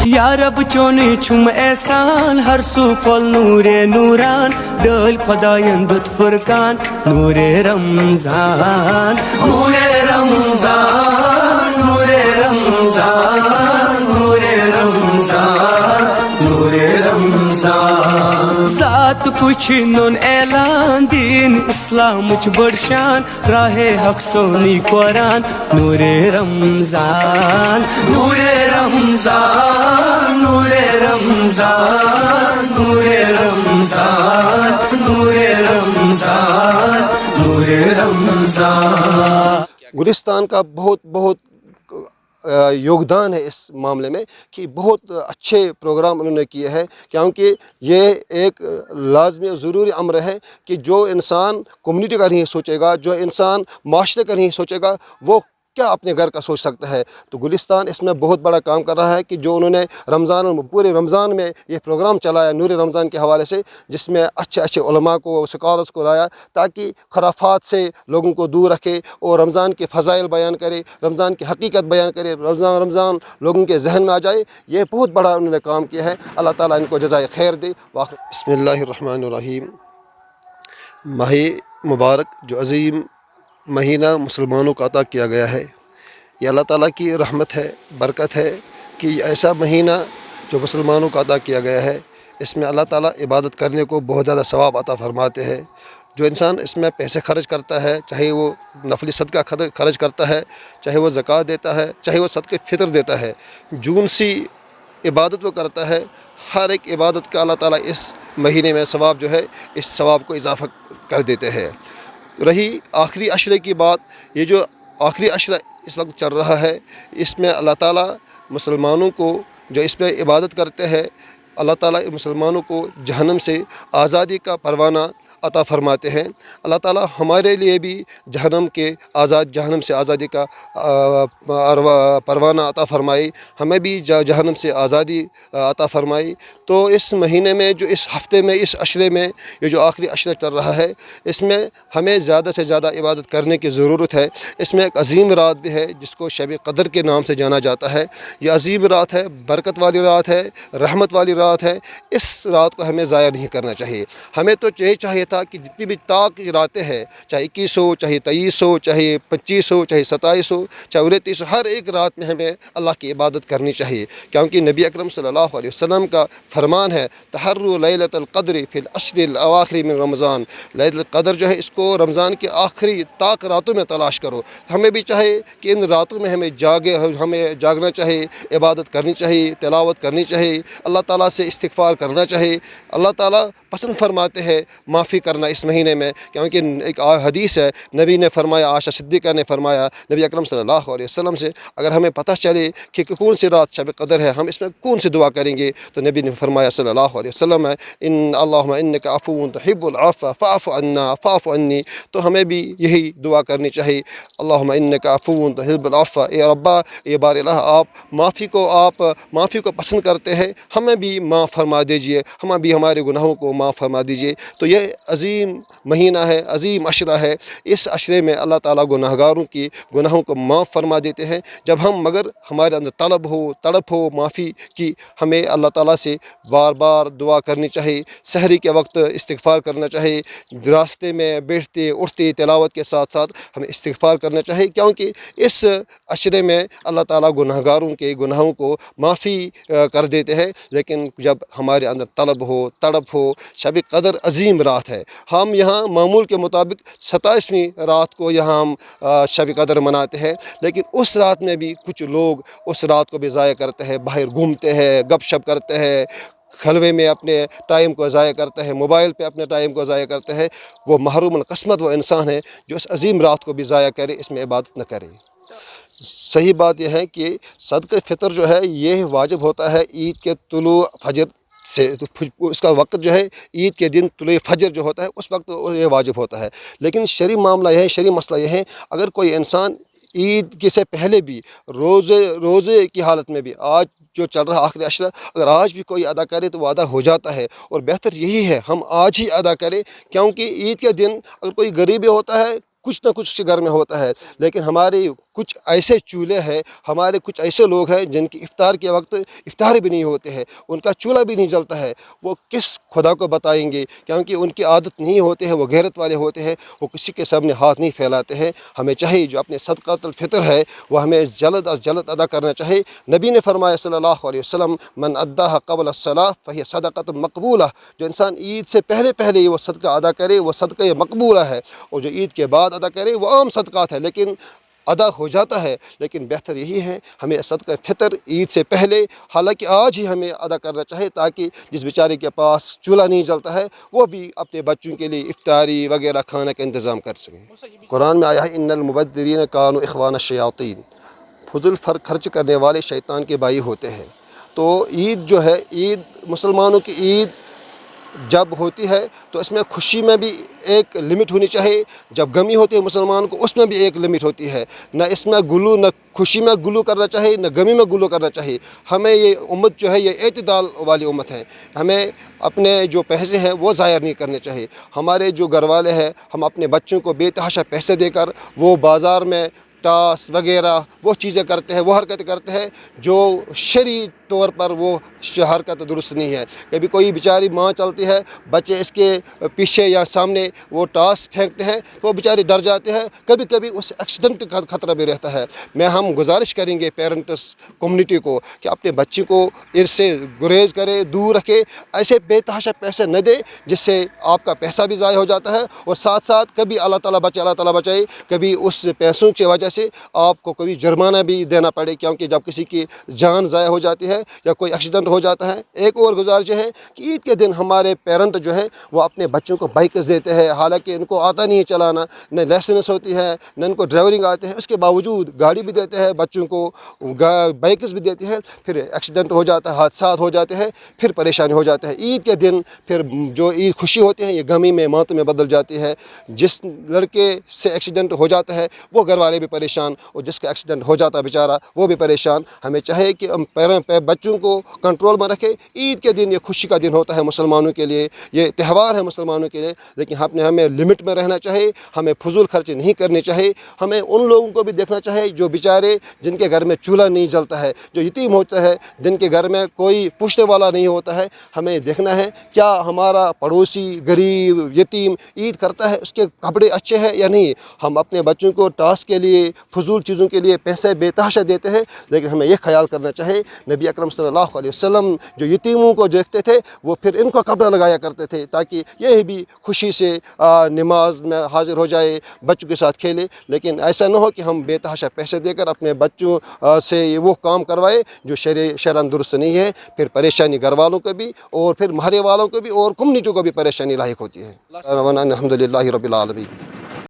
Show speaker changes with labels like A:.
A: یا رب چونی چھم احسان ہر سو فل نور نوران ڈل خدایان دت فرقان نور رمضان نور رمضان نور رمضان نور رمضان نور رمضان ذات کچھ نون اعلان دین اسلام چ بڑ شان راہ حق سونی قرآن نور رمضان نور رمضان نور رمضان نور رمضان نور رمضان نور رمضان.
B: گلستان کا بہت یوگدان ہے اس معاملے میں کہ بہت اچھے پروگرام انہوں نے کیے ہیں، کیونکہ یہ ایک لازمی اور ضروری امر ہے کہ جو انسان کمیونٹی کا نہیں سوچے گا، جو انسان معاشرے کا نہیں سوچے گا، وہ کیا اپنے گھر کا سوچ سکتا ہے. تو گلستان اس میں بہت بڑا کام کر رہا ہے کہ جو انہوں نے پورے رمضان میں یہ پروگرام چلایا نور رمضان کے حوالے سے، جس میں اچھے علماء کو سکالرس کو لایا تاکہ خرافات سے لوگوں کو دور رکھے اور رمضان کے فضائل بیان کرے، رمضان کی حقیقت بیان کرے، رمضان لوگوں کے ذہن میں آ جائے. یہ بہت بڑا انہوں نے کام کیا ہے. اللہ تعالیٰ ان کو جزائے خیر دے. بسم اللہ الرحمن الرحیم. ماہ مبارک جو عظیم مہینہ مسلمانوں کو عطا کیا گیا ہے، یہ اللہ تعالیٰ کی رحمت ہے، برکت ہے کہ ایسا مہینہ جو مسلمانوں کو عطا کیا گیا ہے، اس میں اللہ تعالیٰ عبادت کرنے کو بہت زیادہ ثواب عطا فرماتے ہیں. جو انسان اس میں پیسے خرچ کرتا ہے، چاہے وہ نفلی صدقہ خرچ کرتا ہے، چاہے وہ زکوٰۃ دیتا ہے، چاہے وہ صدقہ فطر دیتا ہے، جون سی عبادت وہ کرتا ہے، ہر ایک عبادت کا اللہ تعالیٰ اس مہینے میں ثواب جو ہے اس ثواب کو اضافہ کر دیتے ہیں. رہی آخری عشرے کی بات، یہ جو آخری عشرہ اس وقت چل رہا ہے، اس میں اللہ تعالیٰ مسلمانوں کو جو اس میں عبادت کرتے ہیں، اللہ تعالیٰ مسلمانوں کو جہنم سے آزادی کا پروانہ عطا فرماتے ہیں. اللہ تعالیٰ ہمارے لیے بھی جہنم سے آزادی کا پروانہ عطا فرمائی، ہمیں بھی جہنم سے آزادی عطا فرمائی. تو اس مہینے میں جو اس ہفتے میں اس عشرے میں یہ جو آخری عشرہ چل رہا ہے، اس میں ہمیں زیادہ سے زیادہ عبادت کرنے کی ضرورت ہے. اس میں ایک عظیم رات بھی ہے جس کو شب قدر کے نام سے جانا جاتا ہے. یہ عظیم رات ہے، برکت والی رات ہے، رحمت والی رات ہے. اس رات کو ہمیں ضائع نہیں کرنا چاہیے. ہمیں تو چاہیے تھا کہ جتنی بھی طاق راتیں ہیں، چاہے 21 ہو، چاہے 23 ہو، چاہے 25 ہو، چاہے 27 ہو، چاہے 29 ہو، ہر ایک رات میں ہمیں اللہ کی عبادت کرنی چاہیے. کیونکہ نبی اکرم صلی اللہ علیہ وسلم کا فرمان ہے، تحروا لیلۃ القدر فی العشر الاواخر من رمضان. لیلۃ القدر جو ہے اس کو رمضان کے آخری طاق راتوں میں تلاش کرو. ہمیں بھی چاہے کہ ان راتوں میں ہمیں جاگنا چاہیے، عبادت کرنی چاہیے، تلاوت کرنی چاہیے، اللہ تعالیٰ سے استغفار کرنا چاہیے. اللہ تعالیٰ پسند فرماتے ہیں معافی کرنا اس مہینے میں، کیونکہ ایک حدیث ہے، نبی نے فرمایا، عائشہ صدیقہ نے فرمایا نبی اکرم صلی اللہ علیہ وسلم سے، اگر ہمیں پتہ چلے کہ کون سی رات شب قدر ہے، ہم اس میں کون سی دعا کریں گے، تو نبی نے فرمایا صلی اللہ علیہ وسلم اللہم انک عفو تحب العفو فاعف عنا فاعف عنی. تو ہمیں بھی یہی دعا کرنی چاہیے، اللہم انک عفو تحب العفو. اے ربا، اے بار الہ، آپ معافی کو پسند کرتے ہیں، ہمیں بھی معاف فرما دیجئے، ہمیں بھی ہمارے گناہوں کو معاف فرما دیجئے. تو یہ عظیم مہینہ ہے، عظیم عشرہ ہے. اس عشرے میں اللہ تعالیٰ گناہگاروں کی گناہوں کو معاف فرما دیتے ہیں. جب مگر ہمارے اندر تڑپ ہو معافی کی، ہمیں اللہ تعالیٰ سے بار بار دعا کرنی چاہیے. سحری کے وقت استغفار کرنا چاہیے، راستے میں بیٹھتے اٹھتے تلاوت کے ساتھ ساتھ ہمیں استغفار کرنا چاہیے، کیونکہ اس عشرے میں اللہ تعالیٰ گناہگاروں کے گناہوں کو معافی کر دیتے ہیں. لیکن جب ہمارے اندر تڑپ ہو، شب قدر عظیم رات ہے. ہم یہاں معمول کے مطابق 27ویں رات کو یہاں ہم شب قدر مناتے ہیں، لیکن اس رات میں بھی کچھ لوگ اس رات کو بھی ضائع کرتے ہیں، باہر گھومتے ہیں، گپ شپ کرتے ہیں، خلوے میں اپنے ٹائم کو ضائع کرتے ہیں، موبائل پہ اپنے ٹائم کو ضائع کرتے ہیں. وہ محروم القسمت وہ انسان ہے جو اس عظیم رات کو بھی ضائع کرے، اس میں عبادت نہ کرے. صحیح بات یہ ہے کہ صدقہ فطر جو ہے یہ واجب ہوتا ہے عید کے طلوع فجر سے. اس کا وقت جو ہے عید کے دن طلوع فجر جو ہوتا ہے اس وقت یہ واجب ہوتا ہے. لیکن شرعی معاملہ یہ ہے، شرعی مسئلہ یہ ہے، اگر کوئی انسان عید کے سے پہلے بھی روزے کی حالت میں بھی، آج جو چل رہا آخری عشرہ، اگر آج بھی کوئی ادا کرے تو وہ ادا ہو جاتا ہے. اور بہتر یہی ہے ہم آج ہی ادا کریں، کیونکہ عید کے دن اگر کوئی غریبی ہوتا ہے، کچھ نہ کچھ اس کے گھر میں ہوتا ہے. لیکن ہماری کچھ ایسے چولہے ہیں، ہمارے کچھ ایسے لوگ ہیں جن کی افطار کے وقت افطار بھی نہیں ہوتے ہیں، ان کا چولہا بھی نہیں جلتا ہے، وہ کس خدا کو بتائیں گے؟ کیونکہ ان کی عادت نہیں ہوتے ہیں، وہ غیرت والے ہوتے ہیں، وہ کسی کے سامنے ہاتھ نہیں پھیلاتے ہیں۔ ہمیں چاہیے جو اپنے صدقۃ الفطر ہے وہ ہمیں جلد از جلد ادا کرنا چاہیے۔ نبی نے فرمایا صلی اللہ علیہ وسلم، من اداها قبل الصلاۃ فہی صدقۃ مقبولہ، جو انسان عید سے پہلے ہی وہ صدقہ ادا کرے وہ صدقہ مقبولہ ہے، اور جو عید کے بعد ادا کرے وہ عام صدقات ہے لیکن ادا ہو جاتا ہے۔ لیکن بہتر یہی ہے ہمیں صدقہ فطر عید سے پہلے، حالانکہ آج ہی ہمیں ادا کرنا چاہیے، تاکہ جس بیچارے کے پاس چولہا نہیں جلتا ہے وہ بھی اپنے بچوں کے لیے افطاری وغیرہ کھانا کا انتظام کر سکے۔ قرآن میں آیا ہے ان المبذرین کانوا اخوان الشیاطین، فضول خرچ کرنے والے شیطان کے بھائی ہوتے ہیں۔ تو عید جو ہے، عید مسلمانوں کی عید جب ہوتی ہے تو اس میں خوشی میں بھی ایک لمٹ ہونی چاہیے، جب غمی ہوتی ہے مسلمان کو اس میں بھی ایک لمٹ ہوتی ہے، نہ اس میں گلو، نہ خوشی میں گلو کرنا چاہیے، نہ غمی میں گلو کرنا چاہیے۔ ہمیں یہ امت جو ہے یہ اعتدال والی امت ہے، ہمیں اپنے جو پیسے ہیں وہ ضائع نہیں کرنے چاہیے۔ ہمارے جو گھر والے ہیں، ہم اپنے بچوں کو بے تحاشا پیسے دے کر وہ بازار میں ٹاس وغیرہ وہ چیزیں کرتے ہیں، وہ حرکتیں کرتے ہیں جو شرعی طور پر وہ حرکت درست نہیں ہے۔ کبھی کوئی بیچاری ماں چلتی ہے، بچے اس کے پیچھے یا سامنے وہ ٹاس پھینکتے ہیں تو وہ بیچارے ڈر جاتے ہیں، کبھی کبھی اس ایکسیڈنٹ کا خطرہ بھی رہتا ہے۔ ہم گزارش کریں گے پیرنٹس کمیونٹی کو کہ اپنے بچے کو اس سے گریز کرے، دور رکھے، ایسے بے تحاشا پیسے نہ دے جس سے آپ کا پیسہ بھی ضائع ہو جاتا ہے، اور ساتھ ساتھ کبھی اللہ تعالیٰ بچائے کبھی اس پیسوں کی وجہ سے آپ کو کبھی جرمانہ بھی دینا پڑے، کیونکہ جب کسی کی جان ضائع ہو جاتی ہے یا کوئی ایکسیڈنٹ ہو جاتا ہے۔ ایک اور گزارش ہے کہ عید کے دن ہمارے پیرنٹ جو ہے وہ اپنے بچوں کو بائکس دیتے ہیں، حالانکہ ان کو آتا نہیں چلانا، نہ لائسنس ہوتی ہے، نہ ان کو ڈرائیورنگ آتے ہیں، اس کے باوجود گاڑی بھی دیتے ہیں بچوں کو، بائکس بھی دیتے ہیں، پھر ایکسیڈنٹ ہو جاتا ہے، حادثات ہو جاتے ہیں، پھر پریشانی ہو جاتا ہے۔ عید کے دن پھر جو عید خوشی ہوتی ہے یہ غمی میں، ماتم میں بدل جاتی ہے۔ جس لڑکے سے ایکسیڈنٹ ہو جاتا ہے وہ گھر والے بھی پریشان، اور جس کا ایکسیڈنٹ ہو جاتا ہے بیچارہ وہ بھی پریشان۔ ہمیں چاہیے کہ ہم بچوں کو کنٹرول میں رکھیں۔ عید کے دن یہ خوشی کا دن ہوتا ہے مسلمانوں کے لیے، یہ تہوار ہے مسلمانوں کے لیے، لیکن ہمیں لمٹ میں رہنا چاہیے، ہمیں فضول خرچ نہیں کرنے چاہیے۔ ہمیں ان لوگوں کو بھی دیکھنا چاہیے جو بیچارے جن کے گھر میں چولہا نہیں جلتا ہے، جو یتیم ہوتا ہے، جن کے گھر میں کوئی پوچھنے والا نہیں ہوتا ہے۔ ہمیں دیکھنا ہے کیا ہمارا پڑوسی غریب یتیم عید کرتا ہے، اس کے کپڑے اچھے ہیں یا نہیں۔ ہم اپنے بچوں کو ٹاس کے لیے، فضول چیزوں کے لیے پیسے بے تحاشا دیتے ہیں، لیکن ہمیں یہ خیال کرنا چاہیے نبی اکرم صلی اللہ علیہ وسلم جو یتیموں کو دیکھتے تھے وہ پھر ان کو کپڑا لگایا کرتے تھے تاکہ یہ بھی خوشی سے نماز میں حاضر ہو جائے، بچوں کے ساتھ کھیلے۔ لیکن ایسا نہ ہو کہ ہم بے تحاشا پیسے دے کر اپنے بچوں سے وہ کام کروائے جو شرعاً درست نہیں ہے، پھر پریشانی گھر والوں کو بھی اور پھر محلے والوں کو بھی اور کمیونٹی کو بھی پریشانی لاحق ہوتی ہے۔ الحمد للہ رب العالمین۔